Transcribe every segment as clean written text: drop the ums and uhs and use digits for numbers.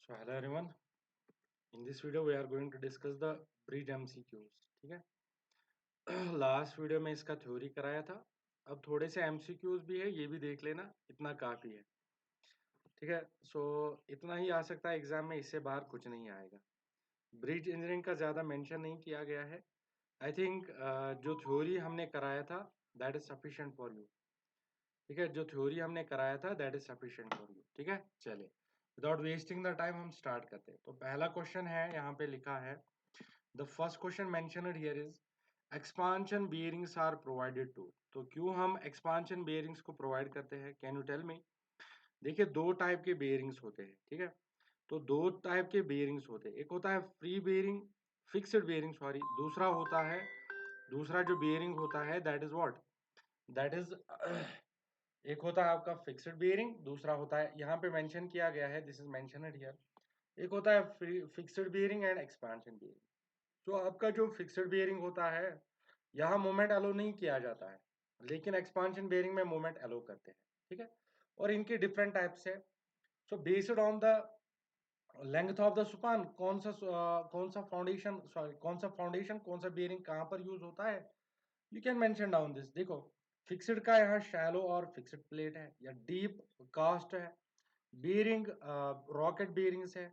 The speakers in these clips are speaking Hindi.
So hello everyone. In this video we are going to discuss the bridge MCQs. ठीक है. लास्ट वीडियो में इसका थ्योरी कराया था. अब थोड़े से MCQs भी है, ये भी देख लेना, इतना काफी है. ठीक है. सो इतना ही आ सकता है एग्जाम में, इससे बाहर कुछ नहीं आएगा. ब्रिज इंजीनियरिंग का ज्यादा मेंशन नहीं किया गया है. आई थिंक जो थ्योरी हमने कराया था that is sufficient for you. ठीक है. जो थ्योरी हमने कराया था that is sufficient for you. ठीक है. चलिए, विदाउट वेस्टिंग द टाइम हम स्टार्ट करते हैं. तो पहला क्वेश्चन है, यहाँ पे लिखा है the first question mentioned here is expansion bearings are provided to. तो क्यों हम expansion bearings को प्रोवाइड करते हैं, कैन यू टेल मी. देखिए, दो टाइप के बेयरिंग्स होते हैं. ठीक है. तो दो टाइप के बेयरिंग्स होते हैं. एक होता है free bearing, fixed bearing sorry. दूसरा जो बेयरिंग होता है that is what, that is एक होता है आपका फिक्स्ड बेयरिंग, दूसरा होता है, यहाँ पे मेंशन किया गया है, दिस इज मेंशनड हियर. एक होता है fixed bearing and expansion bearing. तो आपका जो फिक्स्ड बेयरिंग होता है, यहाँ मोमेंट अलो नहीं किया जाता है, लेकिन एक्सपांशन बेयरिंग में मोमेंट अलो करते हैं. ठीक है. और इनके डिफरेंट टाइप्स है. So based on the length of the span, कौन सा फाउंडेशन सॉरी कौन सा बेयरिंग कहाँ पर यूज होता है, you can mention down this. देखो, फिक्स्ड का यहाँ शैलो और फिक्स्ड प्लेट है, या डीप कास्ट है. बेयरिंग रॉकेट बेयरिंग्स है.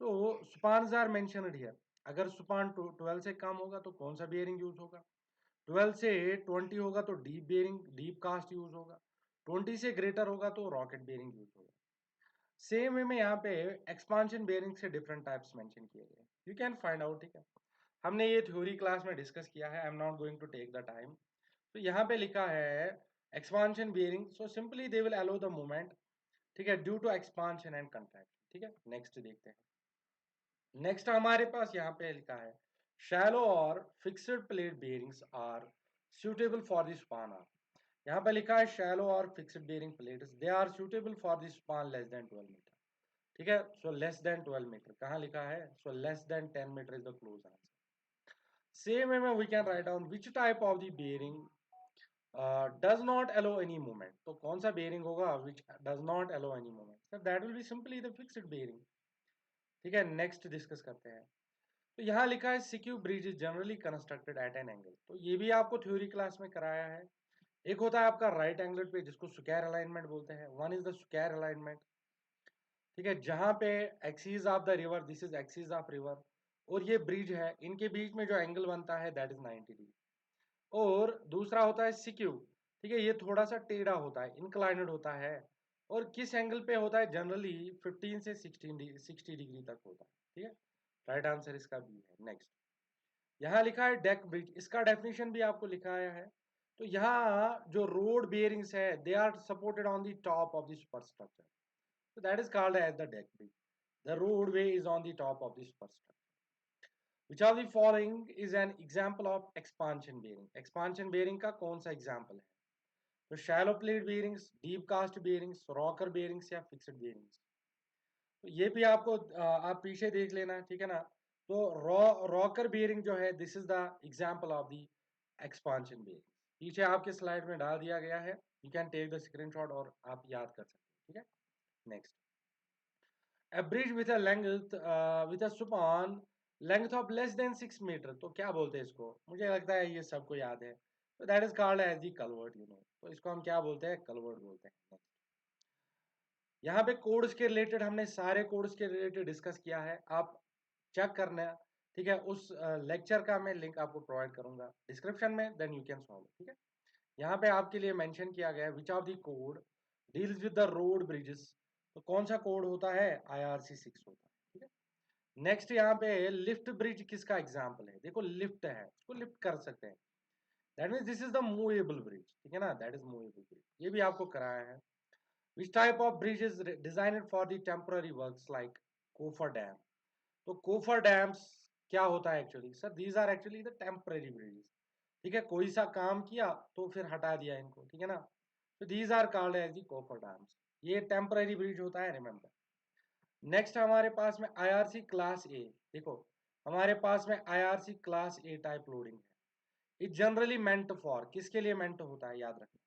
तो स्पान्स आर मेंशनड हियर. अगर स्पान 12 से कम होगा तो कौन सा बेयरिंग यूज होगा, 12 से 20 होगा तो deep bearing, deep cast use होगा, 20 से ग्रेटर होगा तो रॉकेट बेयरिंग यूज होगा. सेम वे में यहाँ पे एक्सपांशन बेयरिंग से डिफरेंट टाइप्स मेंशन किए गए, यू कैन फाइंड आउट. ठीक है. हमने ये थ्योरी क्लास में डिस्कस किया है, I am not going to take the time. तो यहाँ पे लिखा है expansion bearing, so simply they will allow the movement. ठीक है, due to expansion and contraction. ठीक है. नेक्स्ट देखते हैं. नेक्स्ट हमारे पास यहाँ पे लिखा है शैलो और fixed plate bearings are suitable for the span are. यहाँ पे लिखा है शैलो और fixed bearing plates they are suitable for the span less than 12 metre. ठीक है. सो लेस देन 12 मीटर कहाँ लिखा है, so less than 10 meter is the close answer. Same way में we can write down which type of the bearing does not allow any movement. तो कौन सा बेयरिंग होगा which does not allow any movement, sir that will be simply the fixed bearing. ठीक है. नेक्स्ट डिस्कस करते हैं. तो यहाँ लिखा है skew bridge is generally constructed at an angle. तो ये भी आपको थ्योरी क्लास में कराया है. एक होता है आपका राइट एंगल पे, जिसको स्क्वायर अलाइनमेंट बोलते हैं. One is the square alignment. ठीक है. जहां पे axis of the river, this is axis of river, और ये ब्रिज है, इनके बीच में जो एंगल बनता है दैट इज 90 डिग्री. और दूसरा होता है सिक्यू. ठीक है. ये थोड़ा सा टेढ़ा होता है, इंक्लाइनेड होता है. और किस एंगल पे होता है, जनरली 15 से 60 डिग्री तक होता है. ठीक है. राइट आंसर इसका बी है. नेक्स्ट, यहाँ लिखा है डेक ब्रिज, इसका डेफिनेशन भी आपको लिखाया है. तो यहाँ जो रोड बेयरिंग्स है they are supported on the top of the superstructure. So that is called as the deck bridge. The roadway is on the top of the superstructure. Which of the following is an example of expansion bearing? Expansion bearing का कौन सा example है? तो shallow plate bearings, deep cast bearings, rocker bearings या fixed bearings. तो ये भी आपको आप पीछे देख लेना. ठीक है ना. तो रॉकर bearing जो है this is the example of the expansion bearing. पीछे आपके स्लाइड में डाल दिया गया है, you can take the screenshot और आप याद कर सकते हैं. ठीक है. Next, a bridge with a length with a span length of less than 6 metre. तो क्या बोलते हैं इसको, मुझे लगता है ये सबको याद है. तो that is called as the culvert. तो इसको हम क्या बोलते हैं, कलवर्ट बोलते हैं. यहाँ पे कोड्स के रिलेटेड हमने सारे कोड्स के रिलेटेड डिस्कस किया है, आप चेक करना. ठीक है. उस लेक्चर का मैं लिंक आपको प्रोवाइड करूंगा डिस्क्रिप्शन में, देन यू कैन सॉल्व. ठीक है. यहाँ पे आपके लिए मेंशन किया गया है which of the code deals with the road bridges. तो कौन सा कोड होता है, IRC 6 होता है. ठीक है. नेक्स्ट, यहाँ पे लिफ्ट ब्रिज किसका एग्जाम्पल है, देखो लिफ्ट है, उसको लिफ्ट कर सकते हैं. That means this is the movable bridge. ठीक है ना, दैट इज मूवेबल ब्रिज. ये भी आपको कराया है. Which type of bridge is designed for the temporary works like coffer dam. तो कोफर डैम्स क्या होता है actually, sir these are actually the temporary bridges. ठीक है. कोई सा काम किया तो फिर हटा दिया इनको. ठीक है ना. तो these are called as the coffer dams. ये टेम्पररी ब्रिज होता है, रिमेंबर. नेक्स्ट हमारे पास में IRC क्लास ए. देखो, हमारे पास में IRC class A type loading है. इट जनरली मेंट फॉर, किसके लिए मेंट होता है, याद रखना.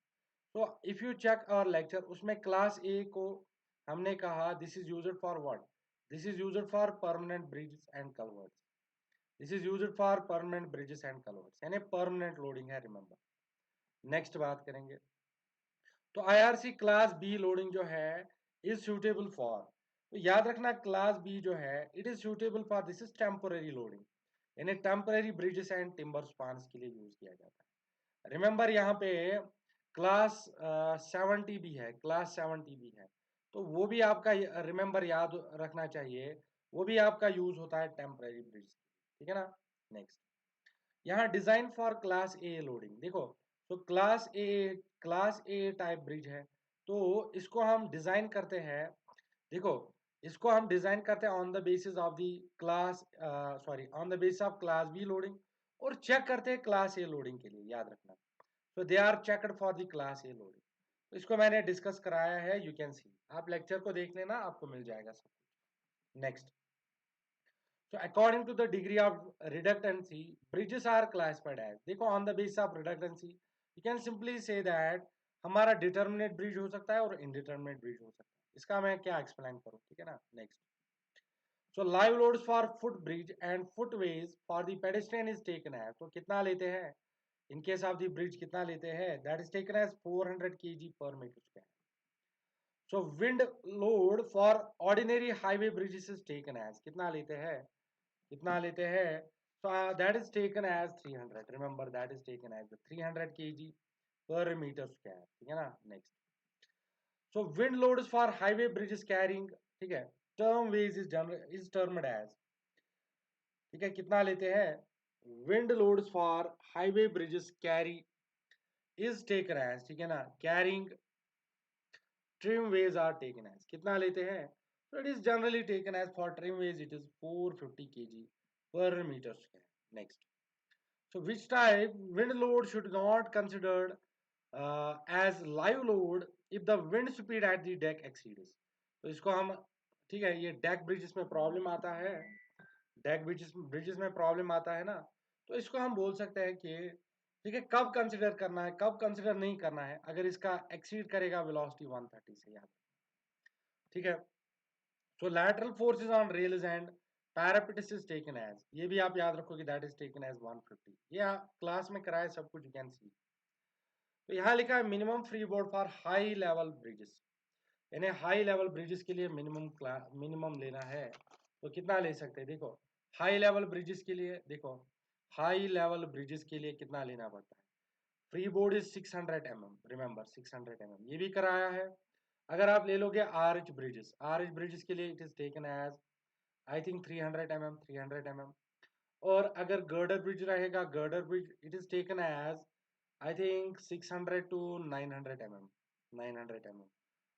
तो if you check our lecture, उसमें क्लास ए को हमने कहा this is used for what, This is used for permanent bridges and culverts. This is used for permanent bridges and culverts. यानी permanent loading है, remember. Next बात करेंगे. तो IRC क्लास बी लोडिंग जो है इज सुटेबल फॉर, तो याद रखना क्लास बी जो है it is suitable for, this is temporary loading, यानी टेम्पोररी ब्रिजेस एंड टिम्बर स्पान्स के लिए यूज किया जाता है. रिमेंबर यहाँ पे क्लास 70 भी है, क्लास 70 भी है, तो वो भी आपका रिमेंबर याद रखना चाहिए, वो भी आपका यूज होता है टेम्पोररी ब्रिज, ठीक है ना. नेक्स्ट, यहाँ design for class A loading देखो, तो क्लास ए टाइप ब्रिज है, तो इसको हम डिजाइन करते हैं, देखो इसको हम डिजाइन करते हैं on the basis of the class, sorry on the basis of class B loading, और चेक करते हैं क्लास ए लोडिंग के लिए, याद रखना. तो they are checked for the class A loading. तो इसको मैंने डिस्कस कराया है, यू कैन सी, आप लेक्चर को देख लेना, आपको मिल जाएगा सब कुछ. Next, so according to the degree of redundancy, bridges are classified as, देखो on the basis of redundancy, you can simply say that हमारा determinate bridge हो सकता है और indeterminate bridge हो सकता है. इसका मैं क्या explain करूँ, ठीक है ना. Next, so live loads for footbridge and footways for the pedestrian is taken as, तो कितना लेते हैं in case of the bridge, कितना लेते हैं, that is taken as 400 kg per meter square. So wind load for ordinary highway bridges is taken as, कितना लेते हैं, कितना लेते हैं, so that is taken as 300, remember that is taken as the 300 kg per meter square, ठीक है ना. Next, so wind loads for highway bridges carrying, ठीक है, term ways is termed as, ठीक है, कितना लेते हैं, wind loads for highway bridges carry is taken as, ठीक है ना, carrying trimways are taken as, कितना लेते हैं, so it is generally taken as for trimways it is 450 kg per meter square. Next, so which type wind load should not considered as live load if the wind speed at the deck exceeds, तो इसको हम, ठीक है, ये डेक ब्रिजेस में प्रॉब्लम आता है, डेक ब्रिजेस में प्रॉब्लम आता है ना, तो इसको हम बोल सकते हैं कि, ठीक है, कब कंसिडर करना है, कब कंसिडर नहीं करना है, अगर इसका एक्सीड करेगा वेलोसिटी 130 से, याद, ठीक है. So lateral forces on rails and parapets is taken as, ये भी आप याद रखो कि दैट इज टेकन एज 150, ये क्लास में कराया सब कुछ, यू कैन सी. तो यहाँ लिखा है minimum free board for high level bridges, यानी हाई लेवल ब्रिजेस के लिए मिनिमम लेना है, तो कितना ले सकते हैं, देखो हाई लेवल ब्रिजेस के लिए, देखो हाई लेवल ब्रिजेस के लिए कितना लेना पड़ता है, free board is 600 mm, remember 600 mm, ये भी कराया है. अगर आप ले लोगे आर एच ब्रिजेस के लिए it is taken as I think 300 mm, 300 mm. और अगर गर्डर ब्रिज रहेगा, girder bridge it is taken as I think 600 to 900 mm, 900 mm.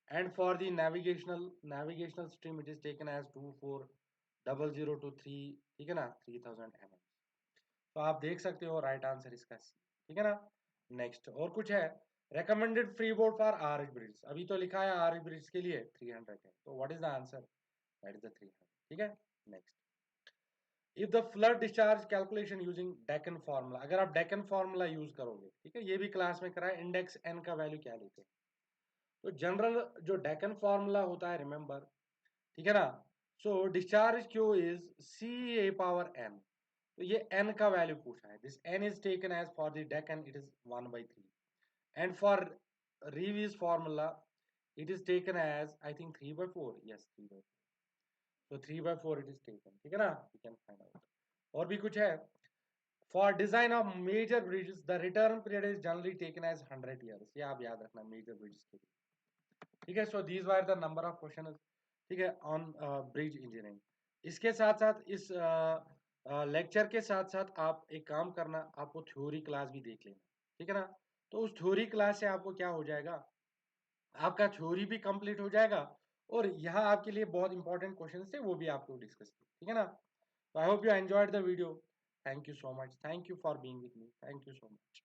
And for the navigational stream it is taken as 2400 to 3, ठीक है ना, 3000 mm. तो आप देख सकते हो राइट आंसर इसका सी, ठीक है ना. नेक्स्ट, और कुछ है, recommended free board for R H bridge, अभी तो लिखा है आर एच ब्रिज के लिए 300 है, तो what is the answer, that is the 300, ठीक है. Next, if the flood discharge calculation using Deccan formula, अगर आप डेकन फार्मूला यूज करोगे, ठीक है, ये भी क्लास में कराए, इंडेक्स एन का वैल्यू क्या लेते हैं, तो जनरल जो डेकन फार्मूला होता है, रिमेंबर, ठीक है ना. So discharge Q is C A power n, तो ये एन का वैल्यू पूछा है, this n is taken as for the Dickens it is 1/3, and for Ryves formula it is taken as I think 3/4, yes 3/4, तो 3/4 इट इज टेकन, ठीक है ना, यू कैन फाइंड आउट. और भी कुछ है, for design of major bridges the return period is generally taken as 100 years, ये आप याद रखना मेजर ब्रिजेस के लिए, ठीक है. So these were the number of question, ठीक है, ऑन ब्रिज इंजीनियरिंग. इसके साथ साथ इस लेक्चर के साथ साथ आप एक काम करना, आपको थ्योरी क्लास भी देख लेना, ठीक है ना. तो उस थ्योरी क्लास से आपको क्या हो जाएगा, आपका थ्योरी भी कंप्लीट हो जाएगा, और यहाँ आपके लिए बहुत इंपॉर्टेंट क्वेश्चन थे वो भी आपको डिस्कस किए, ठीक है ना. तो I hope you enjoyed the video. Thank you so much, thank you for being with me, thank you so much.